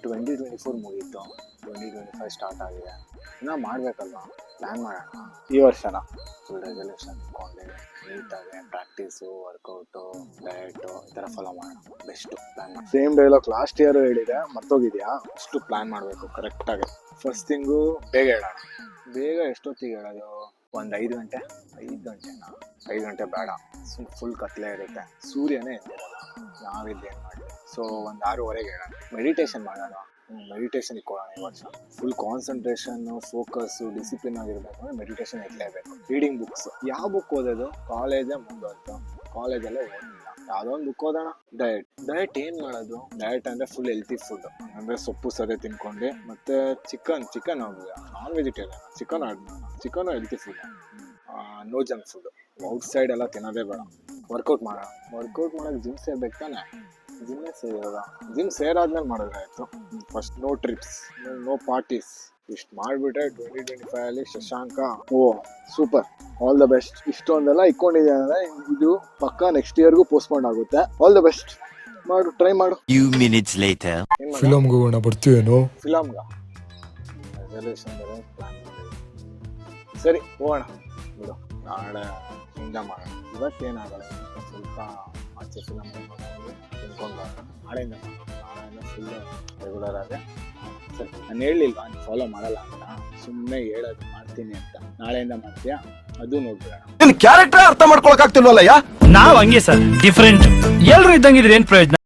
2024 ಮುಗೀತು, 2025 ಸ್ಟಾರ್ಟ್ ಆಗಿದೆ. ಇನ್ನೂ ಮಾಡಬೇಕಲ್ವಾ, ಪ್ಲ್ಯಾನ್ ಮಾಡೋಣ ಈ ವರ್ಷನ. ಫುಲ್ ರೆಸಲ್ಯೂಷನ್ ಇಟ್ಕೊಂಡು ನೀಟಾಗಿ ಪ್ರಾಕ್ಟೀಸು, ವರ್ಕೌಟು, ಡಯಟು ಈ ಥರ ಫಾಲೋ ಮಾಡೋಣ. ಬೆಸ್ಟು ಪ್ಲ್ಯಾನ್ ಮಾಡಿ. ಸೇಮ್ ಡೈಲಾಗ್ ಲಾಸ್ಟ್ ಇಯರ್ ಹೇಳಿದೆ, ಮರ್ತೋಗಿದೆಯಾ? ಅಷ್ಟು ಪ್ಲ್ಯಾನ್ ಮಾಡಬೇಕು ಕರೆಕ್ಟಾಗಿ. ಫಸ್ಟ್ ಥಿಂಗು ಬೇಗ ಹೇಳೋಣ. ಬೇಗ ಎಷ್ಟೊತ್ತಿಗೆ ಹೇಳೋದು? ಒಂದು 5 ಗಂಟೆ. 5 ಗಂಟೆನಾ? 5 ಗಂಟೆ ಬೇಡ, ಫುಲ್ ಕತ್ಲೆ ಇರುತ್ತೆ, ಸೂರ್ಯನೇ ಎದ್ದಿರಲ್ಲ, ನಾವಿದ್ದೇನು ಮಾಡಲಿ. ಸೊ ಒಂದು 6:30 ಹೇಳೋಣ. ಮೆಡಿಟೇಷನ್ ಮಾಡೋಣ. ಮೆಡಿಟೇಷನ್ ಇಟ್ಕೊಳ್ಳೋಣ ಈ ವರ್ಷ. ಫುಲ್ ಕಾನ್ಸಂಟ್ರೇಷನ್ನು, ಫೋಕಸ್ಸು, ಡಿಸಿಪ್ಲಿನ್ ಆಗಿರಬೇಕು ಅಂದರೆ ಮೆಡಿಟೇಷನ್ ಇರಲೇಬೇಕು. Reading books. ಯಾವ ಬುಕ್ ಓದೋದು? ಕಾಲೇಜೇ ಮುಂದುವರೆದು, ಕಾಲೇಜಲ್ಲೇ ಓದಿಲ್ಲ. ಯಾವುದೋ ಒಂದು ಬುಕ್ ಓದೋಣ. ಡಯಟ್ ಏನು ಮಾಡೋದು? ಡಯಟ್ ಅಂದರೆ ಫುಲ್ ಹೆಲ್ತಿ ಫುಡ್, ಅಂದರೆ ಸೊಪ್ಪು ಸದೆ ತಿನ್ಕೊಂಡು, ಮತ್ತು ಚಿಕನ್ ಹೋಗುವ, non vegetarian, chicken healthy food, no junk food. Outside ಎಲ್ಲ ತಿನ್ನೋದೇ ಬೇಡ. ವರ್ಕೌಟ್ ಮಾಡೋಣ. ವರ್ಕೌಟ್ ಮಾಡೋಕ್ಕೆ ಜಿಮ್ ಸೇರ್ಬೇಕು ತಾನೆ? ಜಿಮ್ಮೇ ಸೇರೋದ. ಜಿಮ್ ಸೇರಾದ್ಮೇಲೆ ಮಾಡಿದ್ರೆ ಆಯಿತು. First no trips, no parties. ಇಷ್ಟು ಮಾಡಿಬಿಟ್ರೆ 2025 Shashanka super, all the best. ಇಷ್ಟೊಂದೆಲ್ಲ ಇಟ್ಕೊಂಡಿದೆ ಅಂದರೆ ಇದು ಪಕ್ಕ ನೆಕ್ಸ್ಟ್ ಇಯರ್ಗೂ ಪೋಸ್ಟ್ಪೋನ್ ಆಗುತ್ತೆ. All the best. ಮಾಡು, ಟ್ರೈ ಮಾಡು. ಫಿಲಮ್ಗೆ ಹೋಗೋಣ, ಬರ್ತೀವೇನೋ? ಫಿಲಮ್ಗ ರೆಸಲ್ಯೂಷನ್ ಬೇರೆ ಪ್ಲಾನ್ ಮಾಡಿದ್ವಿ. ಸರಿ ಹೋಗೋಣ ಬಿಡು, ನಾಳೆ ಇಂದ ಮಾಡೋಣ. ಇವತ್ತೇನಾಗಲ್ಲ, ಸ್ವಲ್ಪ ಆಚೆ ಫಿಲಮ್ ತಿನ್ಕೊಂಡು ನಾಳೆಯಿಂದ ಫುಲ್ ರೆಗ್ಯುಲರ್ ಆಗಿ. ಸರಿ, ನಾನು ಹೇಳಲಿಲ್ವಾ ನೀನು ಫಾಲೋ ಮಾಡಲ್ಲ ಅಂತ? ಸುಮ್ಮನೆ ಹೇಳೋದು ಮಾಡ್ತೀನಿ ಅಂತ. ನಾಳೆಯಿಂದ ಮಾಡ್ತೀಯಾ? ಅದು ನೋಡ್ಬಿಡೋಣ. ಕ್ಯಾರೆಕ್ಟರ್ ಅರ್ಥ ಮಾಡ್ಕೊಳಕ್ ಆಗ್ತಿಲ್ವಲ್ಲ. ನಾವ್ ಹಂಗೆ ಸರ್, ಡಿಫ್ರೆಂಟ್. ಎಲ್ರು ಇದ್ದಂಗಿದ್ರೆ ಏನ್ ಪ್ರಯೋಜನ?